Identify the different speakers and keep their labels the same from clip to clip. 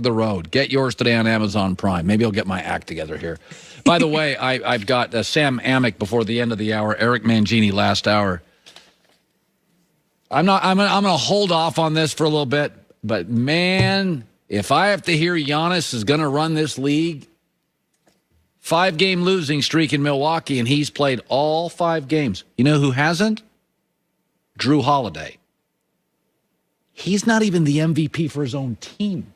Speaker 1: the road. Get yours today on Amazon Prime. Maybe I'll get my act together here. By the way, I've got Sam Amick before the end of the hour, Eric Mangini last hour. I'm going to hold off on this for a little bit, but man, if I have to hear Giannis is going to run this league, 5-game losing streak in Milwaukee, and he's played all 5 games. You know who hasn't? Drew Holiday. He's not even the MVP for his own team.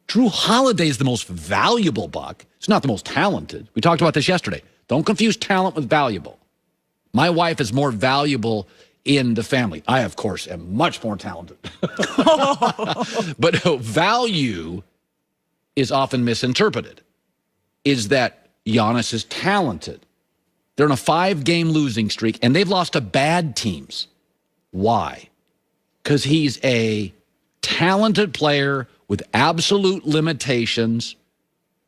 Speaker 1: Drew Holiday is the most valuable Buck. He's not the most talented. We talked about this yesterday. Don't confuse talent with valuable. My wife is more valuable in the family. I, of course, am much more talented. But value is often misinterpreted. Is that Giannis is talented. They're in a 5-game losing streak, and they've lost to bad teams. Why? Because he's a talented player with absolute limitations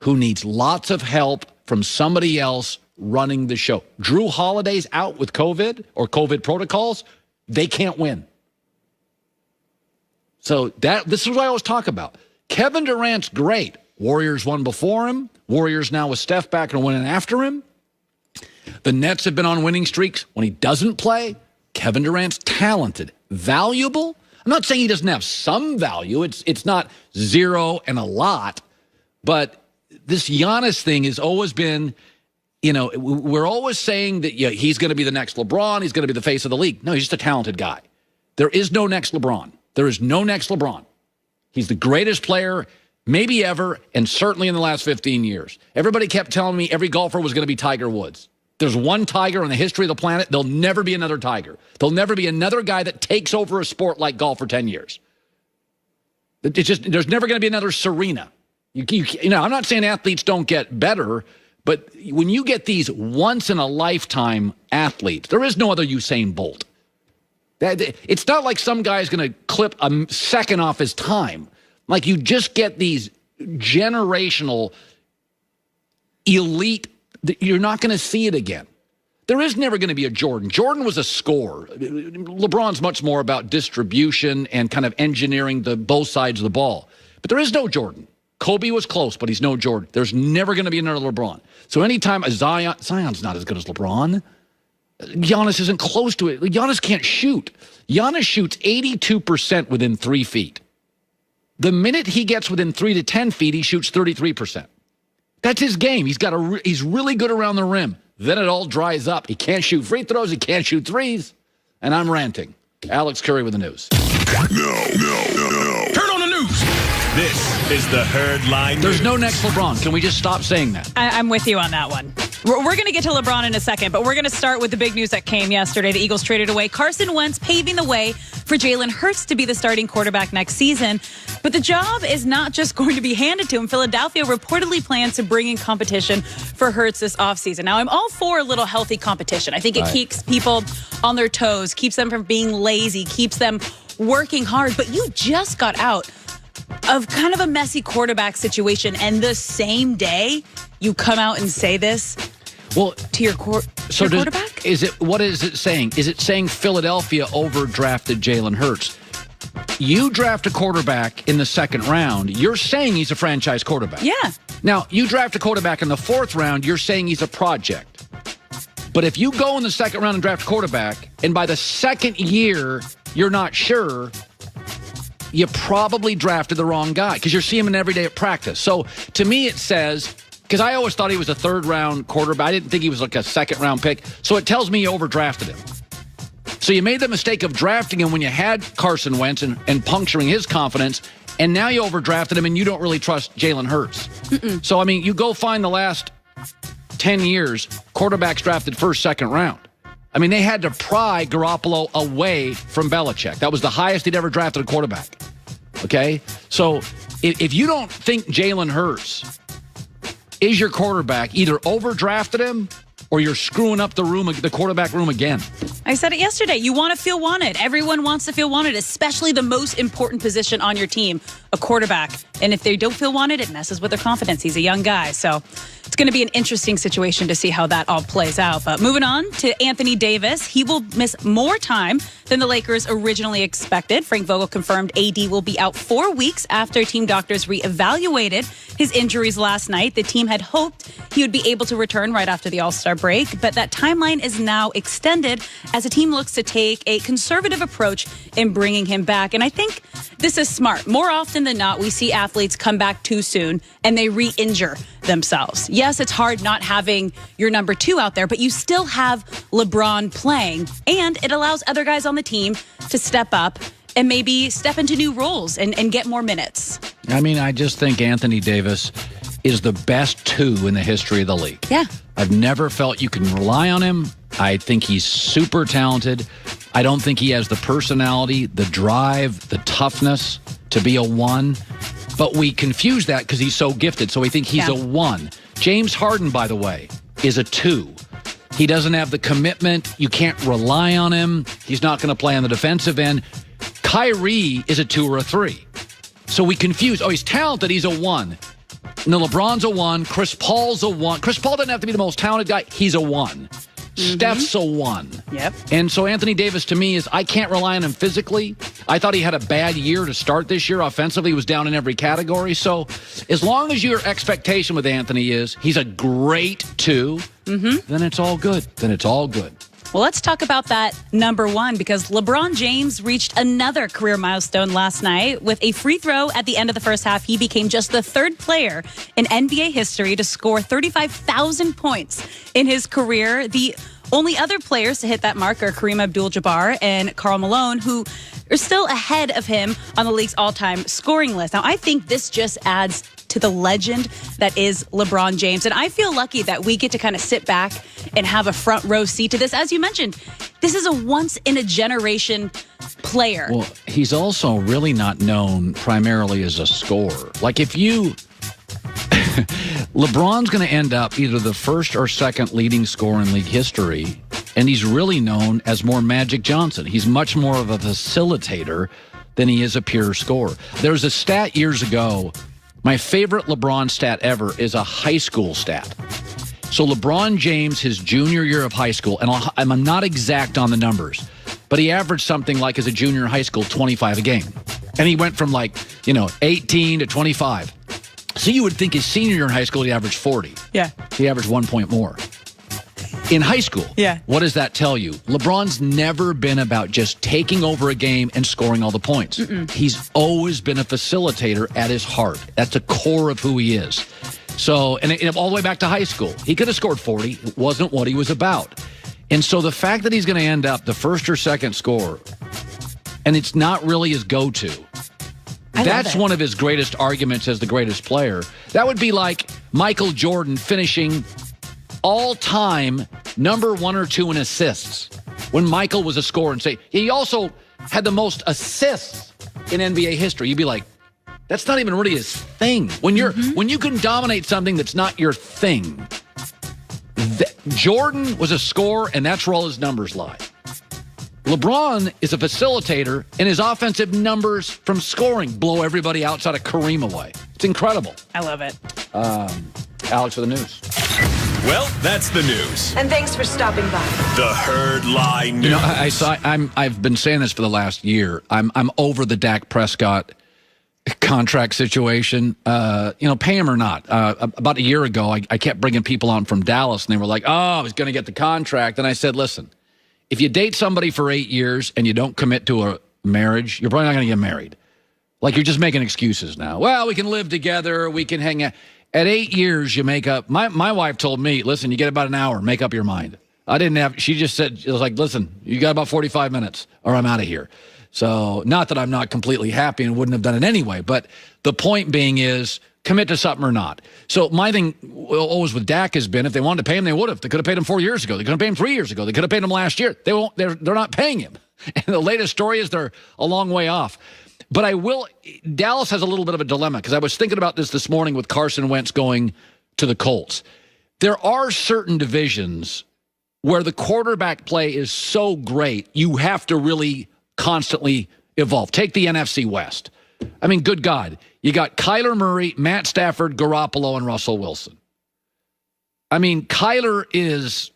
Speaker 1: who needs lots of help from somebody else running the show. Drew Holiday's out with COVID or COVID protocols. They can't win. So this is what I always talk about. Kevin Durant's great. Warriors won before him. Warriors now with Steph back and winning after him. The Nets have been on winning streaks. When he doesn't play, Kevin Durant's talented. Valuable? I'm not saying he doesn't have some value. It's not zero and a lot. But this Giannis thing has always been, we're always saying that he's going to be the next LeBron. He's going to be the face of the league. No, he's just a talented guy. There is no next LeBron. There is no next LeBron. He's the greatest player maybe ever, and certainly in the last 15 years. Everybody kept telling me every golfer was going to be Tiger Woods. There's one Tiger in the history of the planet. There'll never be another Tiger. There'll never be another guy that takes over a sport like golf for 10 years. There's never going to be another Serena. I'm not saying athletes don't get better, but when you get these once-in-a-lifetime athletes, there is no other Usain Bolt. It's not like some guy's going to clip a second off his time. Like, you just get these generational elite. You're not going to see it again. There is never going to be a Jordan. Jordan was a scorer. LeBron's much more about distribution and kind of engineering both sides of the ball. But there is no Jordan. Kobe was close, but he's no Jordan. There's never going to be another LeBron. So anytime Zion's not as good as LeBron. Giannis isn't close to it. Giannis can't shoot. Giannis shoots 82% within 3 feet. The minute he gets within 3 to 10 feet, he shoots 33%. That's his game. He's really good around the rim. Then it all dries up. He can't shoot free throws. He can't shoot threes. And I'm ranting. Alex Curry with the news.
Speaker 2: No. Turn on the news. This is the Herd Line.
Speaker 1: There's no next LeBron. Can we just stop saying that?
Speaker 3: I'm with you on that one. We're going to get to LeBron in a second, but we're going to start with the big news that came yesterday. The Eagles traded away Carson Wentz, paving the way for Jalen Hurts to be the starting quarterback next season. But the job is not just going to be handed to him. Philadelphia reportedly plans to bring in competition for Hurts this offseason. Now, I'm all for a little healthy competition. I think it keeps people on their toes, keeps them from being lazy, keeps them working hard. But you just got out of kind of a messy quarterback situation, and the same day you come out and say this to your quarterback?
Speaker 1: What is it saying? Is it saying Philadelphia overdrafted Jalen Hurts? You draft a quarterback in the second round, you're saying he's a franchise quarterback.
Speaker 3: Yeah.
Speaker 1: Now, you draft a quarterback in the fourth round, you're saying he's a project. But if you go in the second round and draft a quarterback, and by the second year you're not sure, you probably drafted the wrong guy because you're seeing him every day at practice. So to me it says, because I always thought he was a third-round quarterback. I didn't think he was like a second-round pick. So it tells me you overdrafted him. So you made the mistake of drafting him when you had Carson Wentz and puncturing his confidence, and now you overdrafted him and you don't really trust Jalen Hurts. So, I mean, you go find the last 10 years, quarterbacks drafted first, second round. I mean, they had to pry Garoppolo away from Belichick. That was the highest he'd ever drafted a quarterback. Okay? So if you don't think Jalen Hurts is your quarterback, either overdrafted him or you don't trust him. So, I mean, you go find the last 10 years, quarterbacks drafted first, second round. I mean, they had to pry Garoppolo away from Belichick. That was the highest he'd ever drafted a quarterback. Okay? So if you don't think Jalen Hurts or you're screwing up the quarterback room again.
Speaker 3: I said it yesterday. You want to feel wanted. Everyone wants to feel wanted, especially the most important position on your team, a quarterback. And if they don't feel wanted, it messes with their confidence. He's a young guy. So it's going to be an interesting situation to see how that all plays out. But moving on to Anthony Davis, he will miss more time than the Lakers originally expected. Frank Vogel confirmed AD will be out 4 weeks after team doctors reevaluated his injuries last night. The team had hoped he would be able to return right after the All-Star break, but that timeline is now extended as the team looks to take a conservative approach in bringing him back. And I think this is smart. More often than not, we see athletes come back too soon and they re-injure themselves. Yes, it's hard not having your number 2 out there, but you still have LeBron playing, and it allows other guys on the team to step up and maybe step into new roles and get more minutes.
Speaker 1: I mean, I just think Anthony Davis is the best 2 in the history of the league.
Speaker 3: Yeah.
Speaker 1: I've never felt you can rely on him. I think he's super talented. I don't think he has the personality, the drive, the toughness to be a 1. But we confuse that because he's so gifted. So we think he's a 1. James Harden, by the way, is a 2. He doesn't have the commitment. You can't rely on him. He's not going to play on the defensive end. Kyrie is a 2 or a 3. So we confuse. Oh, he's talented. He's a 1. No, LeBron's a 1. Chris Paul's a 1. Chris Paul doesn't have to be the most talented guy. He's a 1. Steph's a 1.
Speaker 3: Yep.
Speaker 1: And so Anthony Davis, to me, is I can't rely on him physically. I thought he had a bad year to start this year. Offensively, he was down in every category. So as long as your expectation with Anthony is he's a great 2, then it's all good. Then it's all good.
Speaker 3: Well, let's talk about that number 1, because LeBron James reached another career milestone last night with a free throw at the end of the first half. He became just the 3rd player in NBA history to score 35,000 points in his career. The only other players to hit that mark are Kareem Abdul-Jabbar and Karl Malone, who are still ahead of him on the league's all-time scoring list. Now, I think this just adds to the legend that is LeBron James. And I feel lucky that we get to kind of sit back and have a front row seat to this. As you mentioned, this is a once-in-a-generation player.
Speaker 1: Well, he's also really not known primarily as a scorer. Like, if you... LeBron's going to end up either the 1st or 2nd leading scorer in league history, and he's really known as more Magic Johnson. He's much more of a facilitator than he is a pure scorer. There was a stat years ago. My favorite LeBron stat ever is a high school stat. So LeBron James, his junior year of high school, and I'm not exact on the numbers, but he averaged something like as a junior in high school, 25 a game. And he went from 18 to 25. So you would think his senior year in high school, he averaged 40.
Speaker 3: Yeah.
Speaker 1: He averaged 1 point more. In high school, what does that tell you? LeBron's never been about just taking over a game and scoring all the points. He's always been a facilitator at his heart. That's the core of who he is. So, and all the way back to high school, he could have scored 40. It wasn't what he was about. And so the fact that he's going to end up the 1st or 2nd scorer, and it's not really his go-to, that's one of his greatest arguments as the greatest player. That would be like Michael Jordan finishing all-time number 1 or 2 in assists when Michael was a scorer, and say he also had the most assists in NBA history. You'd be like, that's not even really his thing. When you can dominate something that's not your thing. Jordan was a scorer, and that's where all his numbers lie. LeBron is a facilitator, and his offensive numbers from scoring blow everybody outside of Kareem away. It's incredible.
Speaker 3: I love it.
Speaker 1: Alex, for the news.
Speaker 2: Well, that's the news.
Speaker 4: And thanks for stopping by.
Speaker 2: The Herd Lie News.
Speaker 1: You know, I've been saying this for the last year. I'm over the Dak Prescott contract situation. Pay him or not. About a year ago, I kept bringing people on from Dallas, and they were like, "Oh, he's going to get the contract." And I said, "Listen, if you date somebody for 8 years and you don't commit to a marriage, you're probably not going to get married. Like, you're just making excuses now. Well, we can live together. We can hang out." At 8 years, you make up. My wife told me, listen, you get about an hour, make up your mind. She just said, it was like, listen, you got about 45 minutes or I'm out of here. So not that I'm not completely happy and wouldn't have done it anyway, but the point being is commit to something or not. So my thing always with Dak has been, if they wanted to pay him, they would have. They could have paid him 4 years ago. They could have paid him 3 years ago. They could have paid him last year. They won't. They're not paying him. And the latest story is they're a long way off. But Dallas has a little bit of a dilemma because I was thinking about this morning with Carson Wentz going to the Colts. there are certain divisions where the quarterback play is so great, you have to really constantly evolve. Take the NFC West. I mean, good God. You got Kyler Murray, Matt Stafford, Garoppolo, and Russell Wilson. I mean, Kyler is,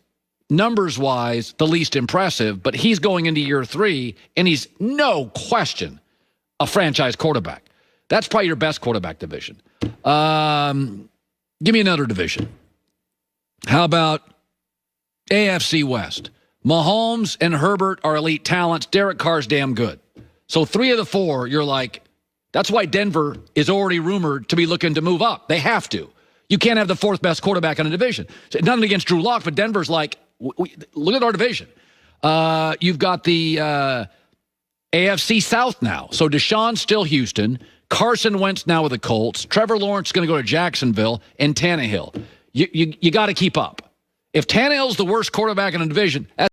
Speaker 1: numbers-wise, the least impressive, but he's going into year 3, and he's no question a franchise quarterback. That's probably your best quarterback division. Give me another division. How about AFC West? Mahomes and Herbert are elite talents. Derek Carr's damn good. So 3 of the 4, you're like, that's why Denver is already rumored to be looking to move up. They have to. You can't have the 4th best quarterback in a division. So, nothing against Drew Lock, but Denver's like, look at our division. You've got the AFC South now. So Deshaun's still Houston. Carson Wentz now with the Colts. Trevor Lawrence is going to go to Jacksonville. And Tannehill. You got to keep up. If Tannehill's the worst quarterback in a division, that's